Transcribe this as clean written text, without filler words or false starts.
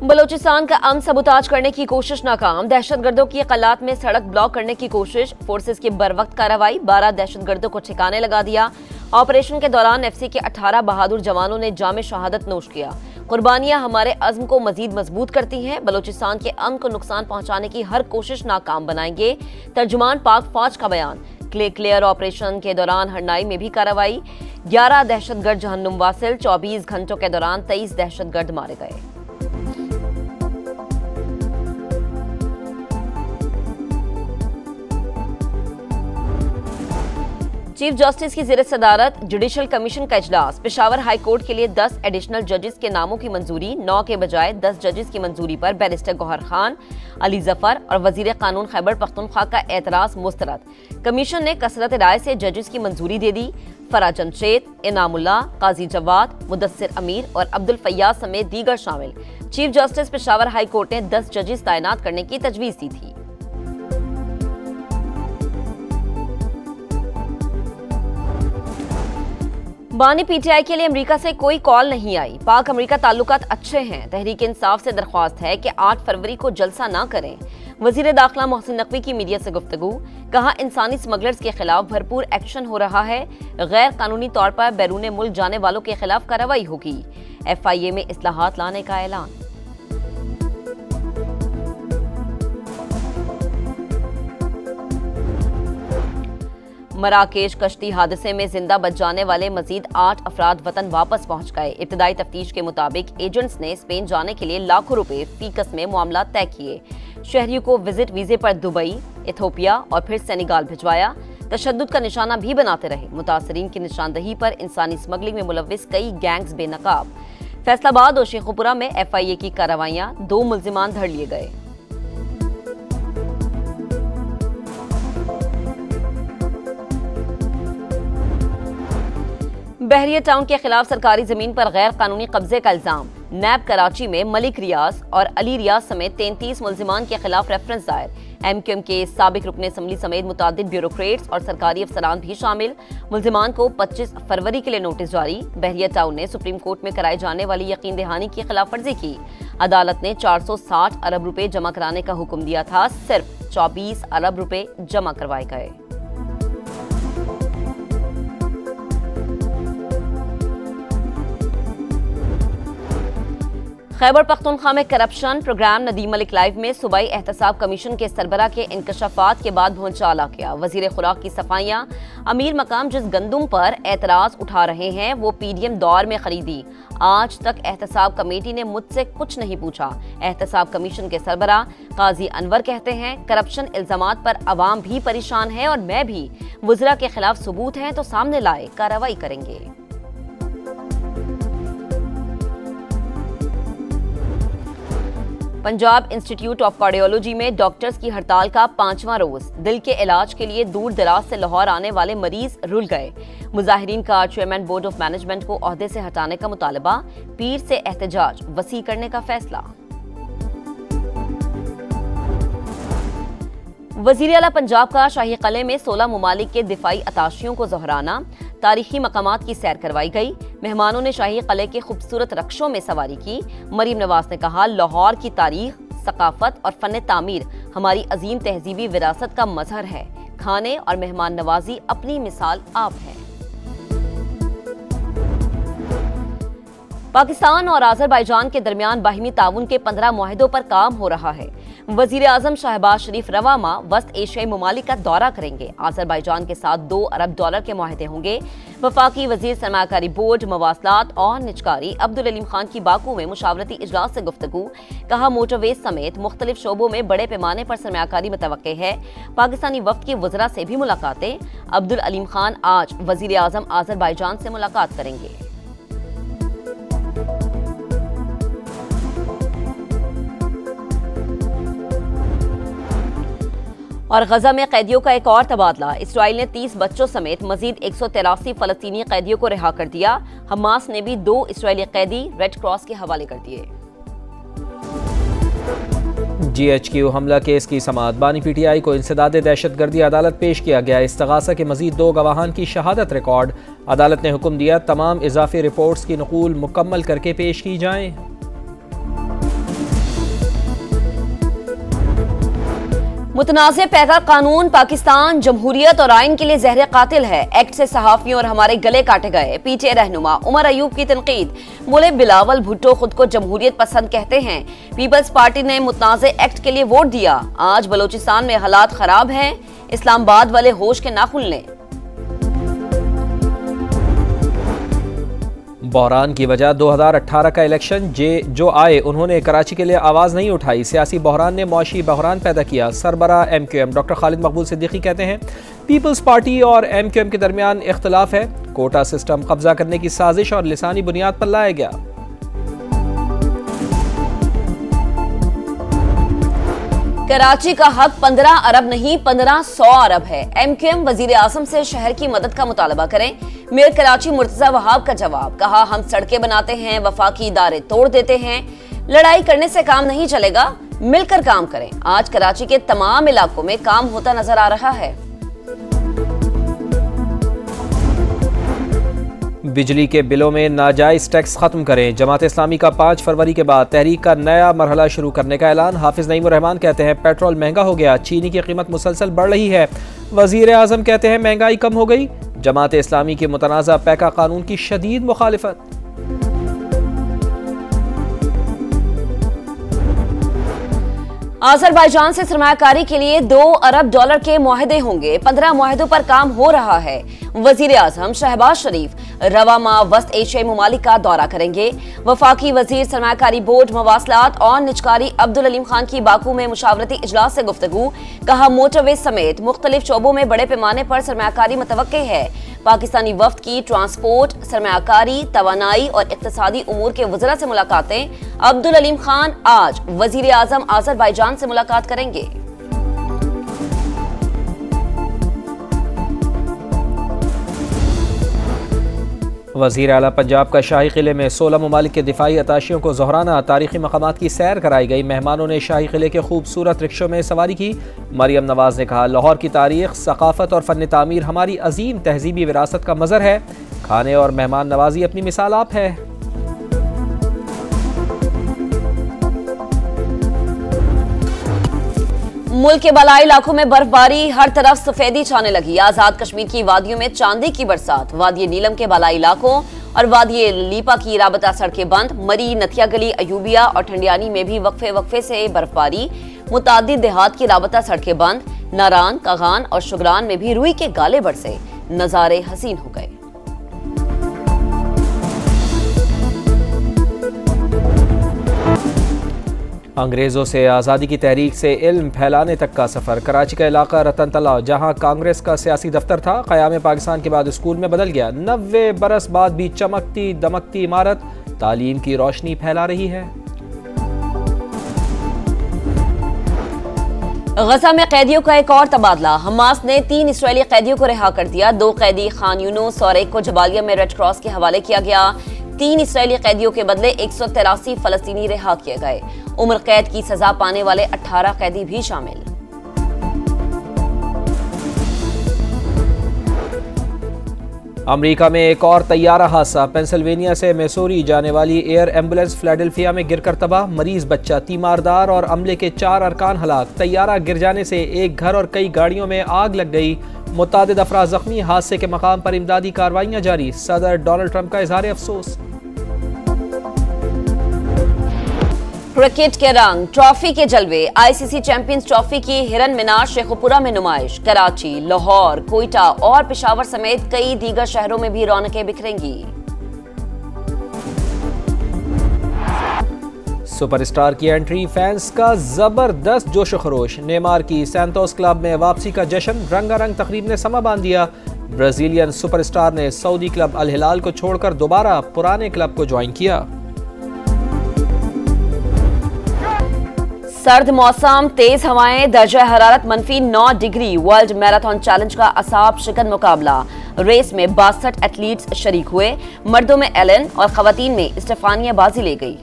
बलोचिस्तान का अमन सबूताज करने की कोशिश नाकाम। दहशतगर्दों की कलात में सड़क ब्लॉक करने की कोशिश। फोर्सेस की बरवक्त कार्रवाई। 12 दहशतगर्दों को ठिकाने लगा दिया। ऑपरेशन के दौरान एफसी के 18 बहादुर जवानों ने जामे शहादत नोश किया। कुर्बानियां हमारे अज़्म को मजीद मजबूत करती हैं। बलोचिस्तान के अमन को नुकसान पहुंचाने की हर कोशिश नाकाम बनाएंगे। तर्जुमान पाक फौज का बयान। क्लियर ऑपरेशन के दौरान हरनाई में भी कार्रवाई। 11 दहशतगर्द जहन्नुम वासिल। 24 घंटों के दौरान 23 दहशतगर्द मारे गए। चीफ जस्टिस की ज़ेर सदारत जुडिशल कमीशन का इजलास। पेशावर हाई कोर्ट के लिए 10 एडिशनल जजेस के नामों की मंजूरी। 9 के बजाय 10 जजेस की मंजूरी पर बैरिस्टर गौहर खान, अली जफर और वजीर कानून खैबर पख्तूनख्वा का एतराज मुस्तरद। कमीशन ने कसरत राय से जजेस की मंजूरी दे दी। फरा जमशेद, इनामुल्लाह, काजी जवाद, मुदस्सिर अमीर और अब्दुल फैयाज समेत दीगर शामिल। Chief justice Peshawar high court ने 10 जजेस तैनात करने की तजवीज़ दी थी। बानी पीटीआई के लिए अमेरिका से कोई कॉल नहीं आई। पाक अमेरिका ताल्लुकात अच्छे हैं। तहरीक इंसाफ से दरख्वास्त है कि 8 फरवरी को जलसा ना करें। वजीर दाखिला मोहसिन नकवी की मीडिया से गुफ्तगू। कहा, इंसानी स्मगलर्स के खिलाफ भरपूर एक्शन हो रहा है। गैर कानूनी तौर पर बैरून मुल्क जाने वालों के खिलाफ कार्रवाई होगी। FIA में इस्लाहात लाने का ऐलान। मराकेश कश्ती हादसे में जिंदा बच जाने वाले मजीद 8 अफराद वतन वापस पहुंच गए। इब्तदाई तफ्तीश के मुताबिक एजेंट्स ने स्पेन जाने के लिए लाखों रुपए फीकस में मामला तय किए। शहरियों को विजिट वीजे पर दुबई, इथियोपिया और फिर सेनेगाल भिजवाया। तशद्दुद का निशाना भी बनाते रहे। मुतासरीन की निशानदही पर इंसानी स्मगलिंग में मुलव्विस कई गैंग्स बेनकाब। फैसलाबाद और शेखुपुरा में FIA की कार्रवाइयां। 2 मुल्जिमान धर लिए गए। बहरिया टाउन के खिलाफ सरकारी जमीन पर गैर कानूनी कब्जे का इल्जाम। नैब कराची में मलिक रियाज और अली रियाज समेत 33 मुल्जिमान के खिलाफ रेफरेंस दायर। MQM के साबिक रुकन असम्बली समेत मुतादिद ब्यूरोक्रेट्स और सरकारी अफसरान भी शामिल। मुल्जिमान को 25 फरवरी के लिए नोटिस जारी। बहरिया टाउन ने सुप्रीम कोर्ट में कराई जाने वाली यकीन दहानी की खिलाफ वर्जी की। अदालत ने 460 अरब रुपए जमा कराने का हुक्म दिया था। सिर्फ 24 अरब रुपए जमा करवाए गए। खैबर पख्तूनख्वा में corruption. Programme Nadeem Malik live में सूबाई एहतसाब कमीशन के सरबरा के इंकशाफात के बाद भौंचाल आ गया। वजीर खुराक की सफाइयां। अमीर मकाम जिस गंदुम पर एतराज उठा रहे हैं वो PDM दौर में खरीदी। आज तक एहतसाब कमेटी ने मुझसे कुछ नहीं पूछा। एहतसाब कमीशन के सरबरा काजी अनवर कहते हैं, करप्शन इल्जामात पर अवाम भी परेशान है और मैं भी। वज़रा के खिलाफ सबूत हैं तो सामने लाए, कार्रवाई करेंगे। पंजाब इंस्टीट्यूट ऑफ कार्डियोलॉजी में डॉक्टर्स की हड़ताल का 5वां रोज। दिल के इलाज के लिए दूर दराज से लाहौर आने वाले मरीज रुल गए। मुजाहिरीन का चेयरमैन बोर्ड ऑफ मैनेजमेंट को ओहदे से हटाने का मुतालबा। पीर से एहतजाज वसी करने का फैसला। वजीर आला पंजाब का शाही किले में 16 ममालिक के दिफाई अताशियों को जोहराना। तारीखी मकामात की सैर करवाई गई। मेहमानों ने शाही किले के खूबसूरत रक्शों में सवारी की। मरीम नवाज ने कहा, लाहौर की तारीख, सकाफत और फन तामीर हमारी अजीम तहजीबी विरासत का मजहर है। खाने और मेहमान नवाजी अपनी मिसाल आप है। पाकिस्तान और आज़रबाईजान के दरमियान बाहिमी ताउन के 15 मुआहिदों पर काम हो रहा है। वजीर आजम शहबाज शरीफ रवा माह वस्त एशियाई ममालिक का दौरा करेंगे। आज़रबाईजान के साथ $2 अरब के मुआहिदे होंगे। वफाकी वजीर सरमाकारी बोर्ड, मवासलात और निजकारी अब्दुल अलीम खान की बाकू में मुशावरती इजलास से गुफ्तगू। कहा, मोटरवेज समेत मुख्तलिफ शोबों में बड़े पैमाने पर सरमाकारी मुतवक्के है। पाकिस्तानी वफ्द के वज़रा से भी मुलाकातें। अब्दुल अलीम खान आज वजीर आजम आज़रबाईजान से मुलाकात करेंगे। और गजा में कैदियों का एक और तबादला। इसराइल ने 30 बच्चों समेत मजीद 183 फलस्तीनी कैदियों को रिहा कर दिया। हमास ने भी 2 इसराइली कैदी रेड क्रॉस के हवाले कर दिए। GHQ हमला केस की समाअत। बानी PTI को इंसदाद दहशतगर्दी अदालत पेश किया गया। इस्तगासा के मजीद 2 गवाहान की शहादत रिकॉर्ड। अदालत ने हुक्म दिया, तमाम इजाफी रिपोर्ट्स की नकूल मुकम्मल करके पेश की जाएं। मुतनाज़े पैका कानून पाकिस्तान जमहूरियत और आइन के लिए जहर कातिल है। एक्ट से सहाफियों और हमारे गले काटे गए। पीटीआई रहनुमा उमर अयूब की तनकीद। बोले बिलावल भुट्टो खुद को जमहूरियत पसंद कहते हैं। पीपल्स पार्टी ने मुतनाज़े एक्ट के लिए वोट दिया। आज बलोचिस्तान में हालात खराब हैं। इस्लामाबाद वाले होश के ना खुलने। बहरान की वजह 2018 का इलेक्शन जो आए उन्होंने कराची के लिए आवाज़ नहीं उठाई। सियासी बहरान ने मुआशी बहरान पैदा किया। सरबराह MQM डॉक्टर खालिद मकबूल सिद्दीकी कहते हैं पीपल्स पार्टी और MQM के दरमियान इख्तलाफ है। कोटा सिस्टम कब्जा करने की साजिश और लिसानी बुनियाद पर लाया गया। कराची का हक 15 अरब नहीं 1500 अरब है। MQM वजीर आजम से शहर की मदद का मुतालबा करें। मेयर कराची मुर्तजा वहाब का जवाब। कहा हम सड़कें बनाते हैं, वफाकी इदारे तोड़ देते हैं। लड़ाई करने से काम नहीं चलेगा, मिलकर काम करें। आज कराची के तमाम इलाकों में काम होता नजर आ रहा है। बिजली के बिलों में नाजायज टैक्स खत्म करें। जमात इस्लामी का 5 फरवरी के बाद तहरीक का नया मरहला शुरू करने का ऐलान। हाफिज नईमुर रहमान कहते हैं पेट्रोल महंगा हो गया, चीनी की कीमत मुसलसल बढ़ रही है। वजीर आजम कहते हैं महंगाई कम हो गई। जमात इस्लामी के मुतनाज़ा पैका कानून की शदीद मुखालिफत। आज़रबाईजान से सरमायाकारी के लिए $2 अरब के मुआहदे होंगे। 15 मुआहदों पर काम हो रहा है। वजीर आजम शहबाज शरीफ रवा माह वस्त एशियाई ममालिक का दौरा करेंगे। वफाकी वजीर सरमायाकारी बोर्ड मवासलात और निजकारी अब्दुल अलीम खान की बाकू में मुशावरती इजलास से गुफ्तगू। कहा मोटरवे समेत मुख्तलिफ शोबों में बड़े पैमाने पर सरमायाकारी मुतवक्के है। पाकिस्तानी वफ्द की ट्रांसपोर्ट, सरमायाकारी, तवानाई और इक्तिसादी उमूर के वज़रा से मुलाकातें। अब्दुल अलीम खान आज वजीर आजम आज़रबाईजान से मुलाकात करेंगे। वज़ीर आला पंजाब का शाही किले में 16 ममालिक के दिफाई अताशियों को ज़ोहराना तारीखी मकामात की सैर कराई गई। मेहमानों ने शाही किले के खूबसूरत रिक्शों में सवारी की। मरियम नवाज ने कहा लाहौर की तारीख, सकाफत और फ़न तामीर हमारी अजीम तहजीबी विरासत का मज़र है। खाने और मेहमान नवाजी अपनी मिसाल आप है। मुल्क के बालाई इलाकों में बर्फबारी, हर तरफ सफेदी छाने लगी। आजाद कश्मीर की वादियों में चांदी की बरसात। वादी नीलम के बालाई इलाकों और वादी लीपा की राबता सड़कें बंद। मरी, नथिया गली, अयूबिया और ठंडियानी में भी वक्फे वक्फे से बर्फबारी। मुतादिद देहात की राबता सड़कें बंद। नारान, कागान और शुगरान में भी रुई के गाले बरसे। नजारे हसीन हो गए। अंग्रेज़ों से आज़ादी की तहरीक से इल्म फैलाने तक का सफ़र। कराची का इलाका रतन तलाव, जहाँ कांग्रेस का सियासी दफ्तर था, क़याम पाकिस्तान के बाद स्कूल में बदल गया। 90 बरस बाद भी चमकती दमकती इमारत तालीम की रोशनी फैला रही है। गजा में कैदियों का एक और तबादला। हमास ने 3 इसराइली कैदियों को रिहा कर दिया। 2 कैदी खान यूनुस और एक को जबालिया में रेड क्रॉस के हवाले किया गया। 3 इसराइली कैदियों के बदले 183 फलस्तीनी रिहा किए गए। उम्र कैद की सजा पाने वाले 18 कैदी भी शामिल। अमेरिका में एक और तैयारा हादसा। पेंसिल्वेनिया से मैसूरी जाने वाली एयर एम्बुलेंस फिलाडेल्फिया में गिरकर तबाह। मरीज बच्चा, तीमारदार और अमले के 4 अरकान हलाक। तैयारा गिर जाने से एक घर और कई गाड़ियों में आग लग गई। मुतादिद अफराद जख्मी। हादसे के मकाम पर इमदादी कार्रवाइयां जारी। सदर डोनाल्ड ट्रंप का इजहार अफसोस। क्रिकेट के रंग, ट्रॉफी के जलवे। ICC चैंपियंस ट्रॉफी की हिरन मीनार शेखुपुरा में नुमाइश। कराची, लाहौर, कोयटा और पेशावर समेत कई दीगर शहरों में भी रौनकें बिखरेंगी। सुपरस्टार की एंट्री, फैंस का जबरदस्त जोश खरोश। नेमार की सैंतोस क्लब में वापसी का जश्न, रंगारंग तकरीब ने समा बांध दिया। ब्राजीलियन सुपरस्टार ने सऊदी क्लब अल हिलाल को छोड़कर दोबारा पुराने क्लब को ज्वाइन किया। सर्द मौसम, तेज हवाएं, दर्जा हरारत -9 डिग्री। वर्ल्ड मैराथन चैलेंज का असाब शिकन मुकाबला। रेस में 62 एथलीट्स शरीक हुए। मर्दों में एलन और खवातीन में स्टेफानिया बाजी ले गई।